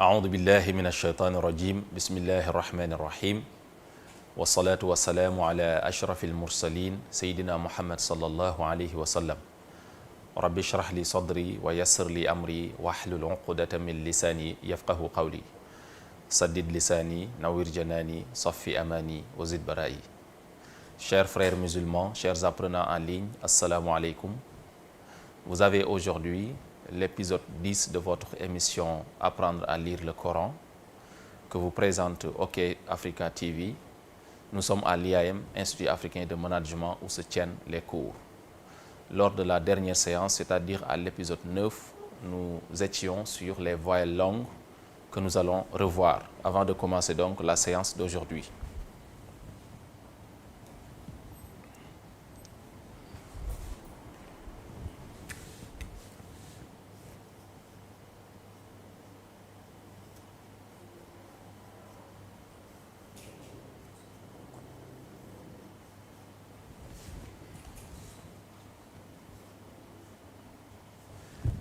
أعوذ بالله من الشيطان الرجيم بسم الله الرحمن الرحيم والصلاة والسلام على أشرف المرسلين سيدنا محمد صلى الله عليه وسلم رب اشرح لي صدري ويسر لي أمري واحلل عقدة من لساني يفقه قولي سدد لساني نوّر جناني صفي أماني وزد برائي. Chers frères musulmans, chers apprenants en ligne, assalamu alaikum. Vous avez aujourd'hui l'épisode 10 de votre émission Apprendre à lire le Coran que vous présente OK Africa TV. Nous sommes à l'IAM, Institut africain de management, où se tiennent les cours. Lors de la dernière séance, c'est-à-dire à l'épisode 9, nous étions sur les voyelles longues que nous allons revoir avant de commencer donc la séance d'aujourd'hui.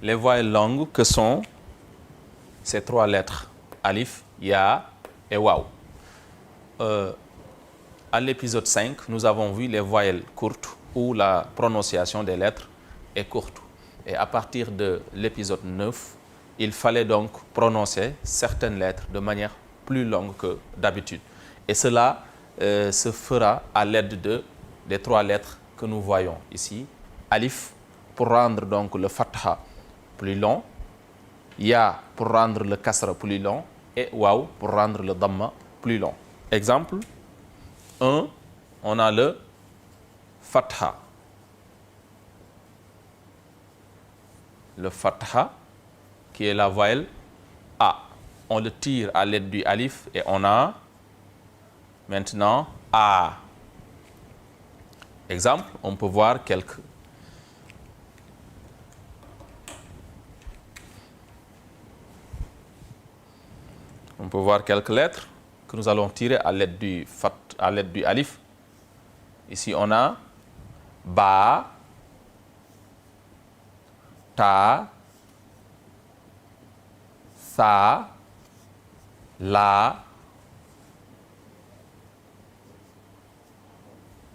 Les voyelles longues que sont ces trois lettres, alif, ya et waw. À l'épisode 5, nous avons vu les voyelles courtes où la prononciation des lettres est courte. Et à partir de l'épisode 9, il fallait donc prononcer certaines lettres de manière plus longue que d'habitude. Et cela se fera à l'aide des trois lettres que nous voyons ici. Alif, pour rendre donc le fatha plus long, ya pour rendre le kasra plus long et waw pour rendre le damma plus long. Exemple 1, on a le fatha. Le fatha qui est la voyelle A. On le tire à l'aide du alif et on a maintenant A. Exemple, on peut voir quelques lettres que nous allons tirer à l'aide du alif. Ici, on a ba, ta, sa, la,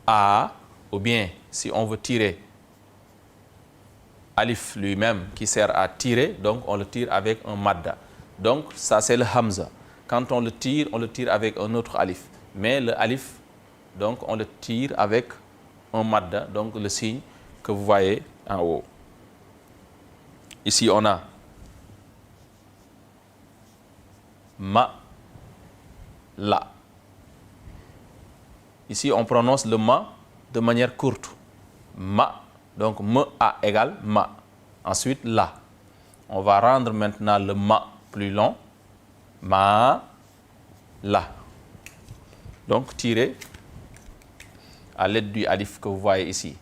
a, ou bien si on veut tirer alif lui-même qui sert à tirer, donc on le tire avec un madda. Donc ça c'est le hamza. Quand on le tire avec un autre alif. Mais le alif, donc on le tire avec un madda, donc le signe que vous voyez en haut. Ici on a ma, la. Ici on prononce le ma de manière courte. Ma, donc me a égale ma. Ensuite la. On va rendre maintenant le ma plus long, ma, la. Donc, tirez à l'aide du alif que vous voyez ici.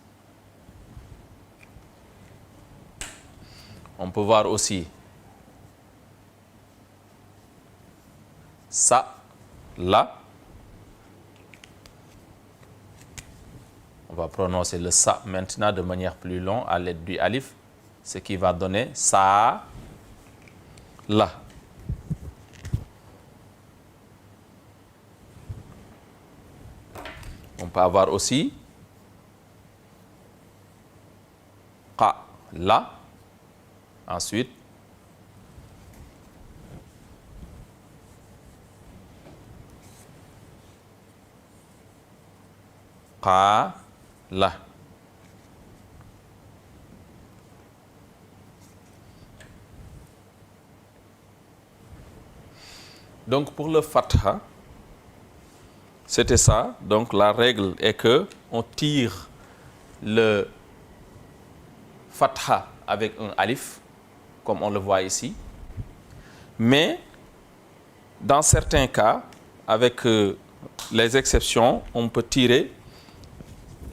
On peut voir aussi sa, la. On va prononcer le sa maintenant de manière plus longue à l'aide du alif, ce qui va donner sa, la. On peut avoir aussi qa, la. Ensuite, qa, la. Donc pour le fatha, c'était ça. Donc la règle est que on tire le fatha avec un alif, comme on le voit ici. Mais dans certains cas, avec les exceptions, on peut tirer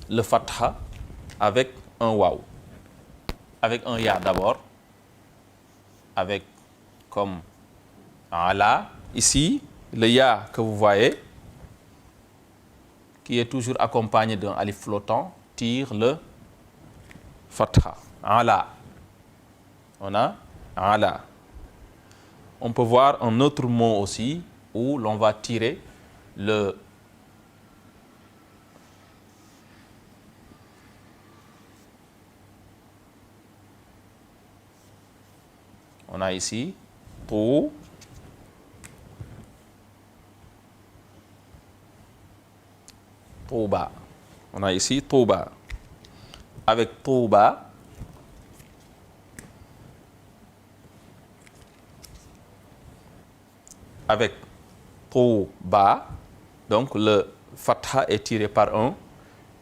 le fatha avec un waw. Avec un ya d'abord. Avec comme ala. Ici, le ya que vous voyez, qui est toujours accompagné d'un alif flottant, tire le fatha. Ala. On a ala. On peut voir un autre mot aussi où l'on va tirer le on a ici pou, touba. On a ici touba. Avec touba, avec touba, donc le fatha est tiré par un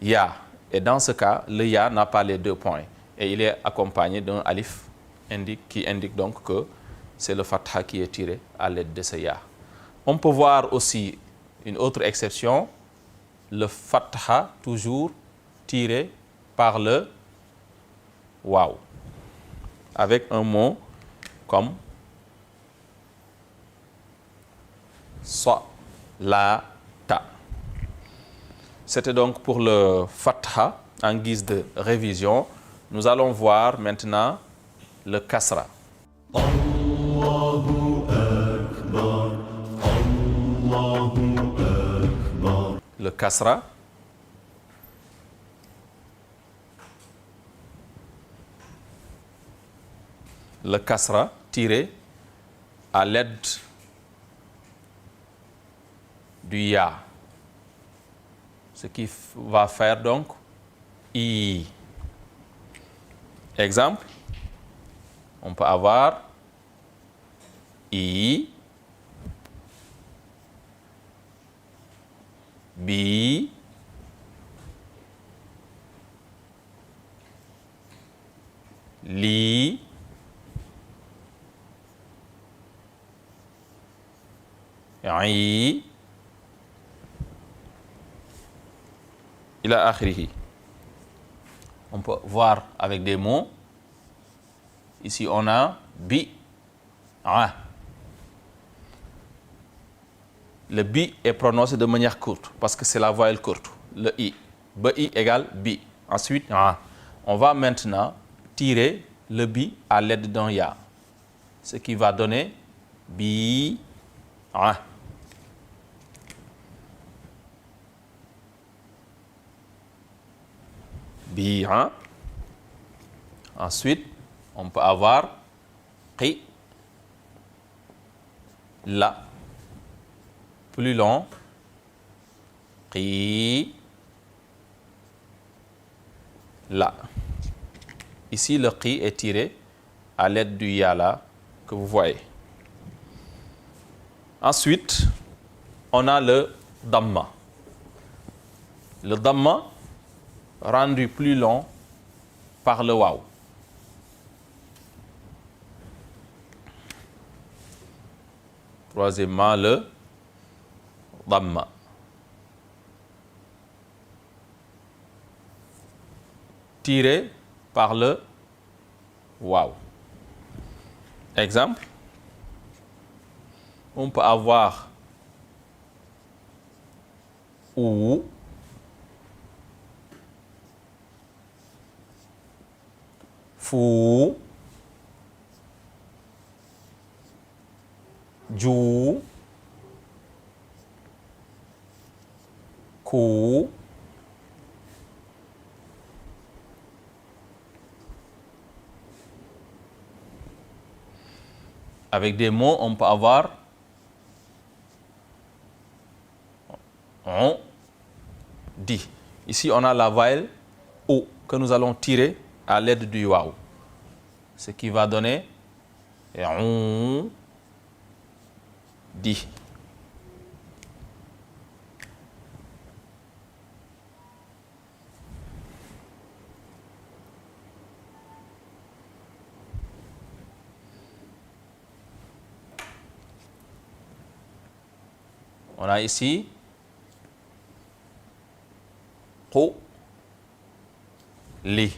ya. Et dans ce cas, le ya n'a pas les 2 points. Et il est accompagné d'un alif qui indique donc que c'est le fatha qui est tiré à l'aide de ce ya. On peut voir aussi une autre exception, le fatha toujours tiré par le waw, avec un mot comme salata. C'était donc pour le fatha en guise de révision. Nous allons voir maintenant le kasra. Allahu Akbar, Allahu Akbar. Le kasra. Le kasra tiré à l'aide du ya. Ce qui va faire donc i. Exemple, on peut avoir i, bi, li, i, ila akhirihi. On peut voir avec des mots. Ici, on a bi, a. Le bi est prononcé de manière courte parce que c'est la voyelle courte. Le i. Bi égale bi. Ensuite, a. On va maintenant tirer le bi à l'aide d'un ya. Ce qui va donner bi, a. Bi, a. Ensuite, on peut avoir qi, la, plus long, qi, la. Ici, le qi est tiré à l'aide du ya là que vous voyez. Ensuite, on a le damma. Le damma rendu plus long par le waw. Troisièmement, le damma. Tiré par le waw. Exemple, on peut avoir ou, fu, ju, ku, avec des mots, on peut avoir on dit. Ici, on a la voyelle O que nous allons tirer à l'aide du waw. Ce qui va donner on dit. On a ici qu, li.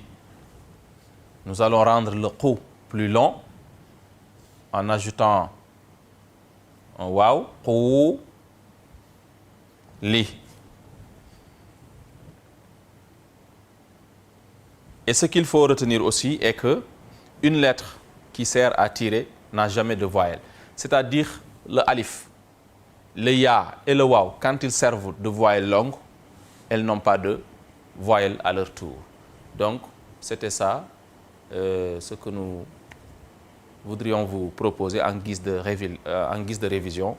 Nous allons rendre le qu plus long en ajoutant un waw, qu, li. Et ce qu'il faut retenir aussi est que une lettre qui sert à tirer n'a jamais de voyelle. c'est-à-dire le alif, le ya et le waw, quand ils servent de voyelles longues, elles n'ont pas de voyelles à leur tour. Donc, c'était ça ce que nous voudrions vous proposer en guise de révision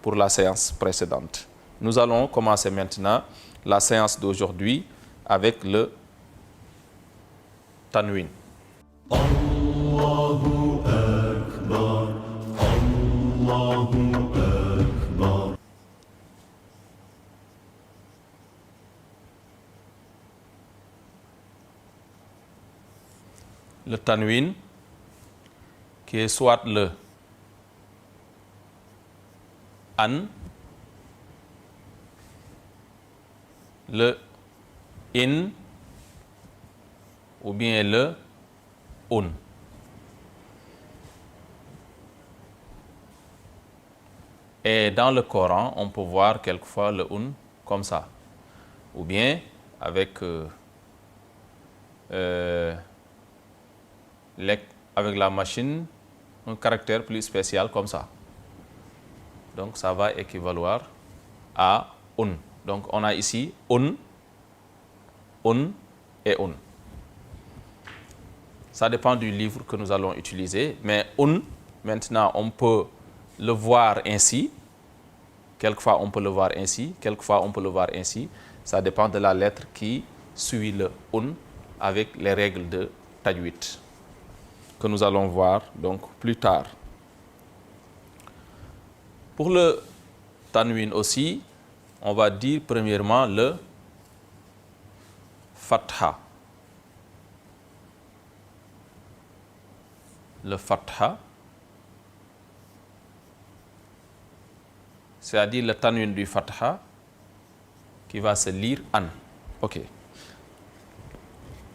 pour la séance précédente. Nous allons commencer maintenant la séance d'aujourd'hui avec le tanwin. Allahu Akbar, Allahu Akbar. Le tanwin, qui est soit le an, le in ou bien le un. Et dans le Coran, on peut voir quelquefois le un comme ça, ou bien avec avec la machine un caractère plus spécial comme ça. Donc ça va équivaloir à un. Donc on a ici un et un. Ça dépend du livre que nous allons utiliser, mais un, maintenant on peut le voir ainsi. Quelquefois on peut le voir ainsi, quelquefois on peut le voir ainsi. Ça dépend de la lettre qui suit le un avec les règles de tajwid que nous allons voir donc plus tard. Pour le tanwin aussi, on va dire premièrement le fatha. Le fatha, c'est-à-dire le tanwin du fatha qui va se lire an. Ok.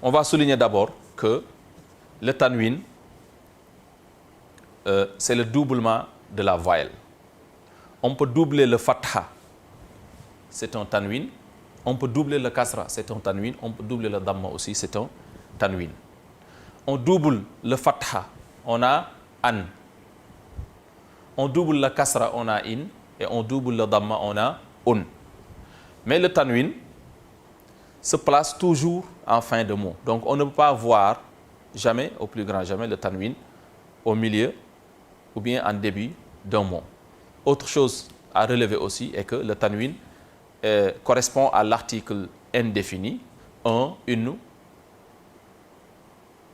On va souligner d'abord que le tanwin, c'est le doublement de la voyelle. On peut doubler le fatha, c'est un tanwin. On peut doubler le kasra, c'est un tanwin. On peut doubler le damma aussi, c'est un tanwin. On double le fatha, on a an. On double le kasra, on a in. Et on double le damma, on a un. Mais le tanwin se place toujours en fin de mot. Donc on ne peut pas voir jamais, au plus grand jamais, le tanwin au milieu ou bien en début d'un mot. Autre chose à relever aussi est que le tanwin correspond à l'article indéfini, un, une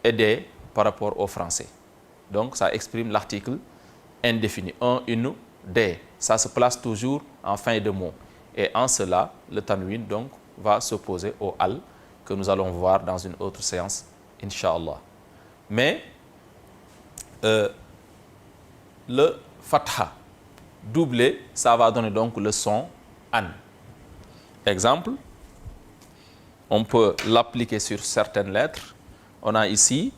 et des par rapport au français. Donc ça exprime l'article indéfini, un, une, des. Ça se place toujours en fin de mot. Et en cela, le tanwin donc va s'opposer au al que nous allons voir dans une autre séance, Inch'Allah. Mais le fatha doublé, ça va donner donc le son an. Exemple, on peut l'appliquer sur certaines lettres. On a ici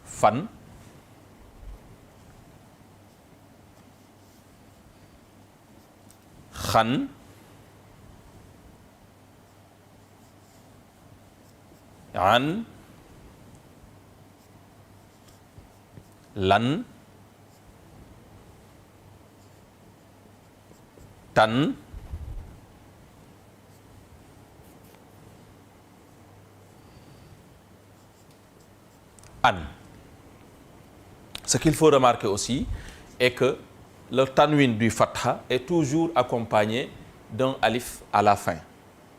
fan, khan, an, lan, tan, an. Ce qu'il faut remarquer aussi est que le tanwin du fatha est toujours accompagné d'un alif à la fin,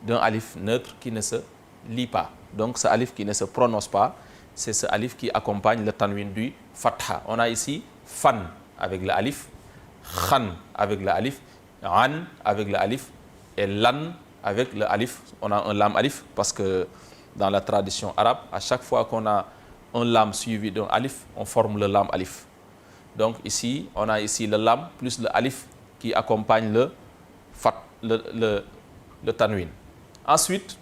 d'un alif neutre qui ne se lit pas. Donc ce alif qui ne se prononce pas, c'est ce alif qui accompagne le tanwin du fatha. On a ici fan avec le alif, khan avec le alif, an avec le alif et lan avec le alif. On a un lam alif parce que dans la tradition arabe, à chaque fois qu'on a un lam suivi d'un alif, on forme le lam alif. Donc ici, on a ici le lam plus le alif qui accompagne le tanwin. Ensuite,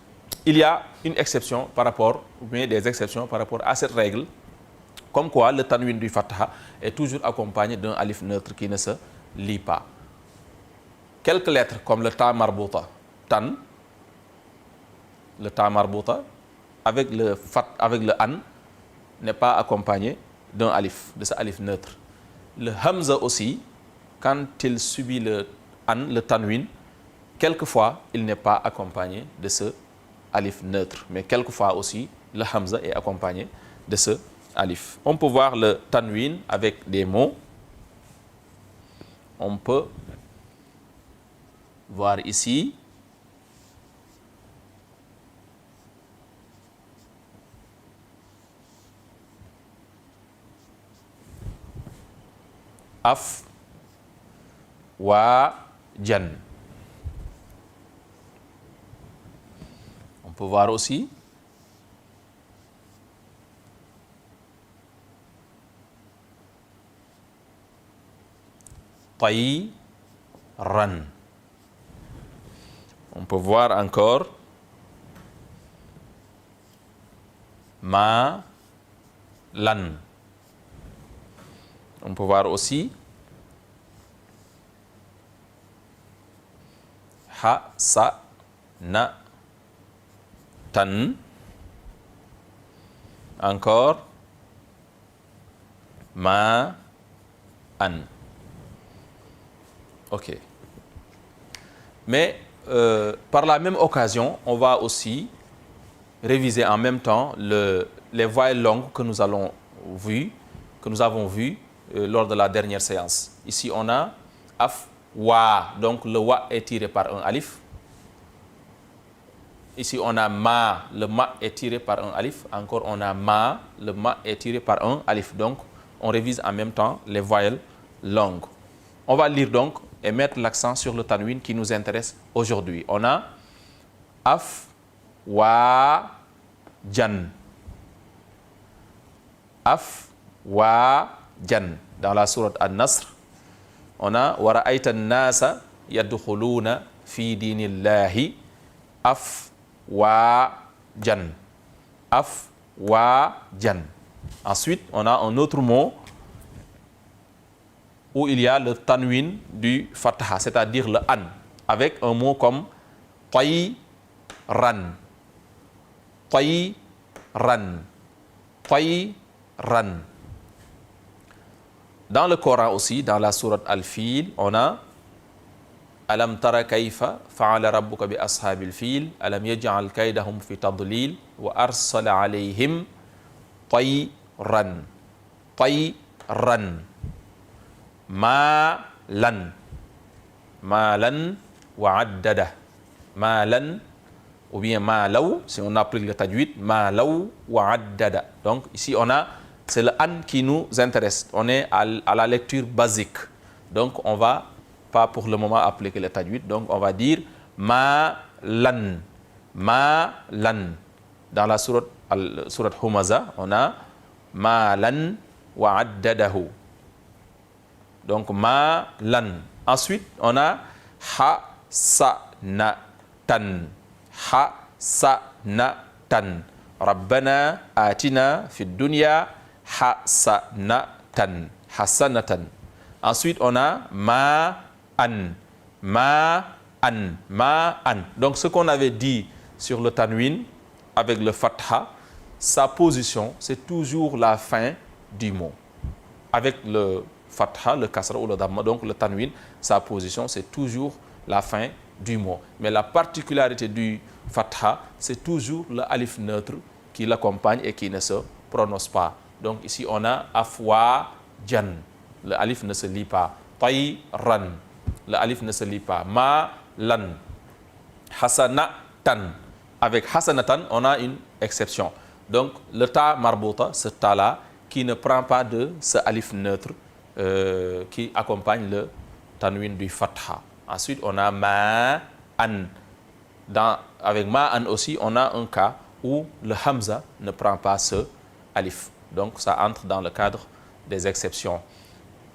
il y a une exception par rapport, ou bien des exceptions par rapport à cette règle, comme quoi le tanwin du fatha est toujours accompagné d'un alif neutre qui ne se lit pas. Quelques lettres comme le ta marbuta, tan, le ta marbuta, avec le an, n'est pas accompagné d'un alif, de ce alif neutre. Le hamza aussi, quand il subit le tanwin, quelquefois, il n'est pas accompagné de ce alif neutre. Mais quelquefois aussi, le hamza est accompagné de ce alif. On peut voir le tanwin avec des mots. On peut voir ici af wa jan. On peut voir aussi tayran. On peut voir encore ma lan. On peut voir aussi ha sa na tan. Encore ma an. Ok. Mais par la même occasion, on va aussi réviser en même temps les voyelles longues que nous avons vues lors de la dernière séance. Ici, on a af, wa, donc le wa est tiré par un alif. Ici, on a ma, le ma est tiré par un alif. Encore, on a ma, le ma est tiré par un alif. Donc, on révise en même temps les voyelles longues. On va lire donc et mettre l'accent sur le tanwin qui nous intéresse aujourd'hui. On a af, wa, jan. Af, wa, jan. Dans la sourate An-Nasr, on a wa ra'ayta an-nasa yadkhuluna fi dinillahi af, wa, jan. Af, wa, jan. Ensuite, on a un autre mot où il y a le tanwin du fatha, c'est-à-dire le an, avec un mot comme tayran. Tayran. Tayran. Dans le Coran aussi, dans la sourate Al-Fil, on a Alam tara kayfa fa'ala rabbuka bi ashabil fil alam yaj'al kaydahum fi tadlil wa arsala alayhim tayran. Tayran. Malan. Malan wa addada. Malan ou bien malaw, si on applique le tajwid, malaw wa addada. Donc ici on a, c'est le an qui nous intéresse. On est à la lecture basique. Donc on va pas pour le moment appliquer le tajwid. Donc on va dire malan. Malan. Dans la sourate Humaza, on a malan wa addadahu. Donc malan. Ensuite, on a hasanatan. Hasanatan. Rabbana atina fid dunya hasanatan. Hasanatan. Ensuite, on a ma'an. Ma'an. Ma'an. Donc, ce qu'on avait dit sur le tanwin avec le fatha, sa position, c'est toujours la fin du mot. Avec le fatha, le kasra ou le dhamma, donc le tanwin, sa position, c'est toujours la fin du mot. Mais la particularité du fatha, c'est toujours le alif neutre qui l'accompagne et qui ne se prononce pas. Donc ici, on a afwa jan. Le alif ne se lit pas. Tayran. Le alif ne se lit pas. Ma lan. Hasanatan. Avec hasanatan, on a une exception. Donc le ta marbouta, ce ta-là, qui ne prend pas de ce alif neutre qui accompagne le tanwin du fatha. Ensuite, on a ma'an. Avec ma'an aussi, on a un cas où le hamza ne prend pas ce alif. Donc, ça entre dans le cadre des exceptions.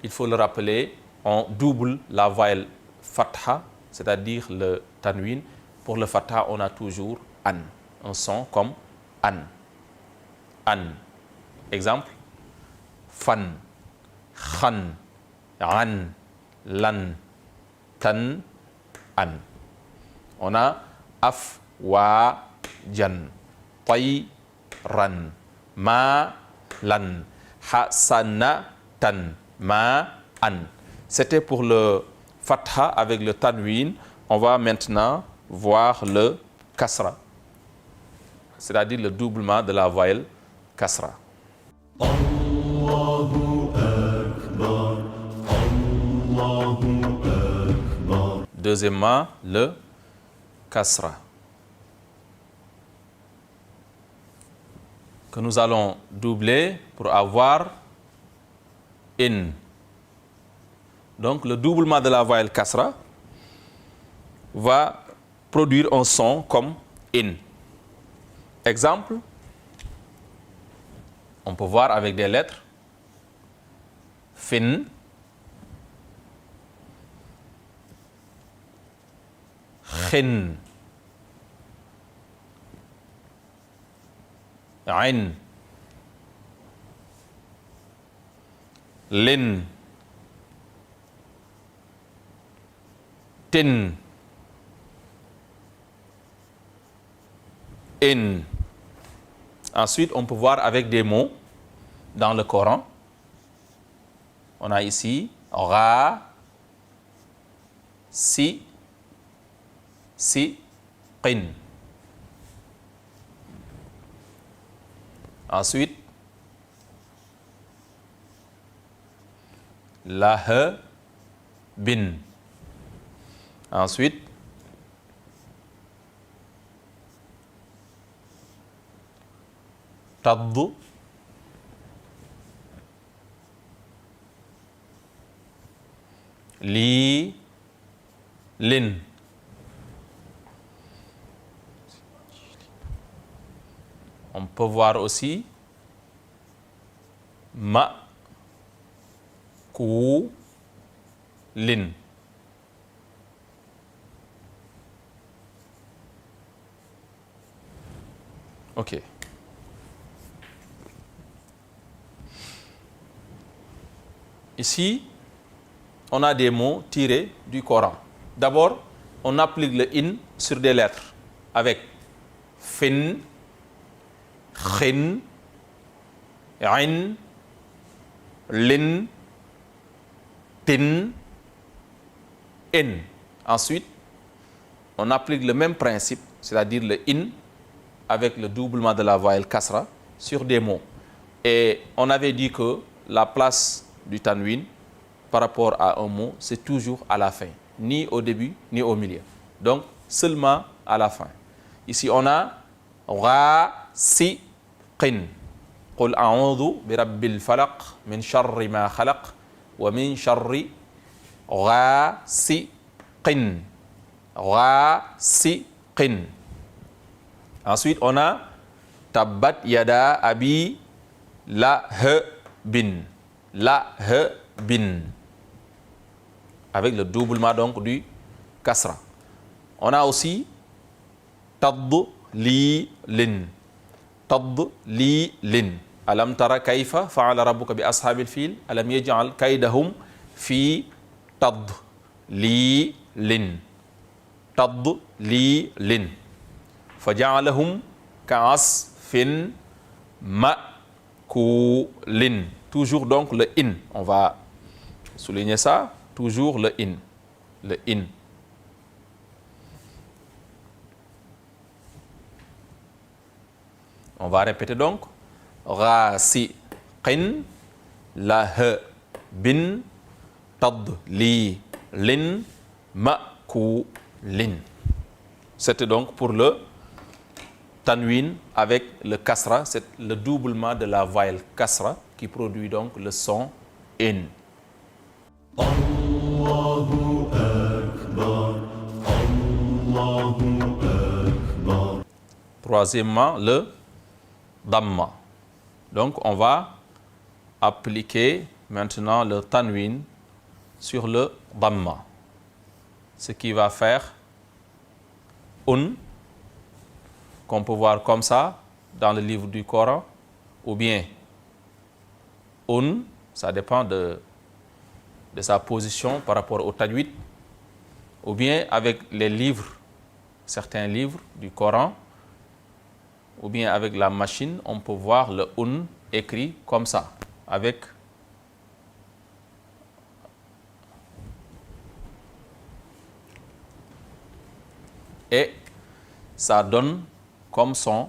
Il faut le rappeler, on double la voyelle fatha, c'est-à-dire le tanwin. Pour le fatha, on a toujours an, un son comme an. An. Exemple, fan, khan, an, lan, tan, an. On a af, wa, jan, tay, ran, ma, lan, hasanatan ma'an. C'était pour le fatha avec le tanwin. On va maintenant voir le kasra, c'est-à-dire le doublement de la voyelle kasra. Allahu Akbar, Allahu Akbar. Deuxièmement, le kasra, que nous allons doubler pour avoir in. Donc le doublement de la voyelle kasra va produire un son comme in. Exemple, on peut voir avec des lettres fin, khin, ain, lin, tin, in. Ensuite, on peut voir avec des mots dans le Coran. On a ici ra, si, qin. Ensuite, lah, bin. Ensuite, tad, li, lin. On peut voir aussi ma, ku, lin. OK. Ici, on a des mots tirés du Coran. D'abord, on applique le in sur des lettres avec fin, khin, ain, lin, tin, in. Ensuite, on applique le même principe, c'est-à-dire le in avec le doublement de la voyelle kasra sur des mots. Et on avait dit que la place du tanwin par rapport à un mot, c'est toujours à la fin, ni au début, ni au milieu. Donc, seulement à la fin. Ici, on a ghasiqin. Qul a'udhu bi rabbil falaq min sharri ma khalaq wa min sharri ghasiqin. Ghasiqin. Ensuite, on a tabbat yada abi lahabin. Lahabin. Avec le doublement donc du kasra. On a aussi tadlilin. Tadlilin. Alam tara kayfa fa'ala rabbuka bi ashabil fil alam yaj'al kaydahum fi tadlilin. Tadlilin. Faja'alahum ka'asfin ma'kulin. Toujours donc le in. On va souligner ça. Toujours le in. Le in. On va répéter donc. Ghasiqin, lahabin, tadlilin, ma'kulin. C'était donc pour le tanwin avec le kasra, c'est le doublement de la voyelle kasra qui produit donc le son in. Allahu Akbar, Allahu Akbar. Troisièmement, le damma. Donc, on va appliquer maintenant le tanwin sur le damma. Ce qui va faire un, qu'on peut voir comme ça dans le livre du Coran, ou bien un, ça dépend de sa position par rapport au tajwid, ou bien avec les livres, certains livres du Coran, ou bien avec la machine, on peut voir le un écrit comme ça. avec et ça donne comme son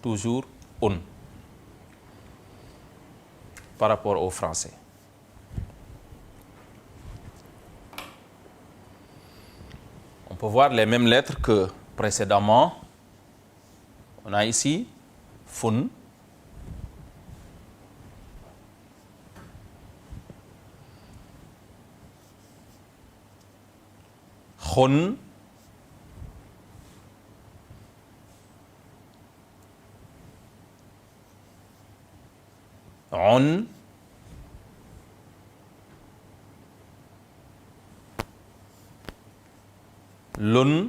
toujours un par rapport au français. On peut voir les mêmes lettres que précédemment. On a ici fun, khun, on, lun,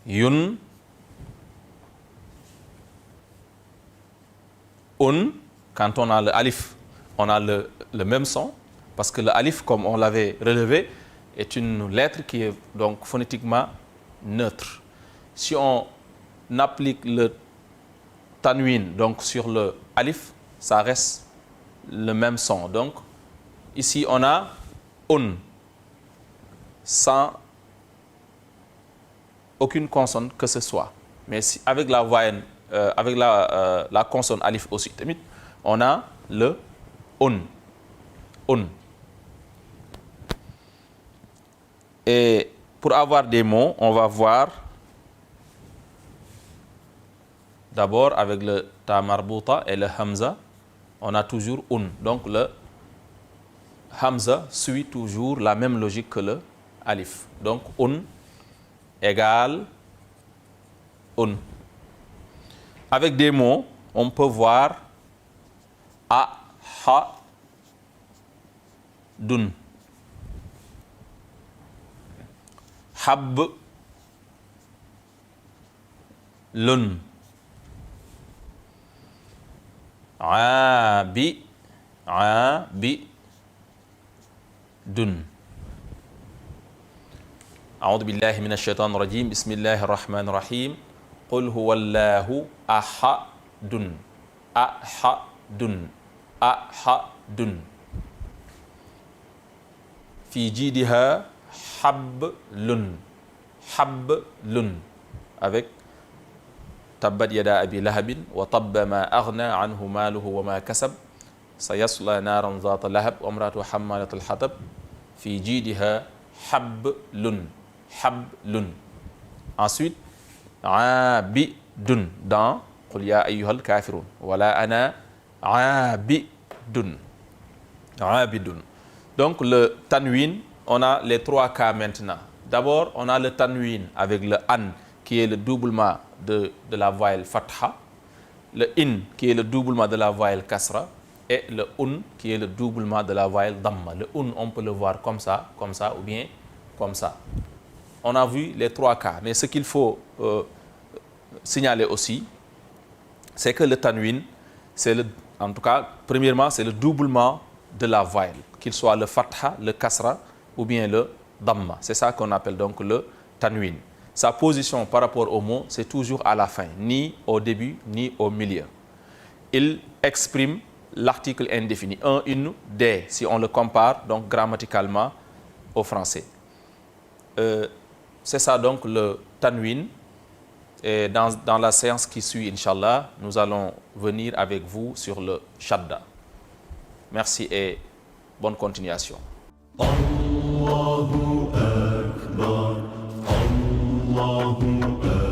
yun, un. Quand on a le alif, on a le même son, parce que le alif, comme on l'avait relevé, est une lettre qui est donc phonétiquement neutre. Si on applique le tanwin donc sur le alif, ça reste le même son. Donc ici on a un sans aucune consonne que ce soit. Mais si, avec la voyelle, avec la consonne alif aussi, on a le un. Et pour avoir des mots, on va voir d'abord avec le ta marbuta et le hamza, on a toujours un. Donc le hamza suit toujours la même logique que le alif. Donc un égale un. Avec des mots, on peut voir a, ha, dun, hab, lun, abi, dun. أعوذ بالله من الشيطان الرجيم بسم الله الرحمن الرحيم قل هو الله أحد أحد في جيدها حبل avec تبت يدا أبي لهب وطب ما أغنى عنه ماله وما كسب سيصلى نارا ذات لهب وامرأته حمالة الحطب في جيدها حبل. Ensuite, abidun dans Qul ya ayyuhal kafirun. Wala ana abidun. Donc le tanwin, on a les trois cas maintenant. D'abord, on a le tanwin avec le an qui est le doublement de la voyelle fatha, le in qui est le doublement de la voyelle kasra et le un qui est le doublement de la voyelle damma. Le un, on peut le voir comme ça ou bien comme ça. On a vu les trois cas, mais ce qu'il faut signaler aussi, c'est que le tanwin, en tout cas, premièrement, c'est le doublement de la voyelle, qu'il soit le fatha, le kasra ou bien le damma. C'est ça qu'on appelle donc le tanwin. Sa position par rapport au mot, c'est toujours à la fin, ni au début, ni au milieu. Il exprime l'article indéfini, un, une, des, si on le compare donc grammaticalement au français. C'est ça donc le tanwin. Et dans la séance qui suit, Inch'Allah, nous allons venir avec vous sur le shadda. Merci et bonne continuation. Allahu Akbar, Allahu Akbar.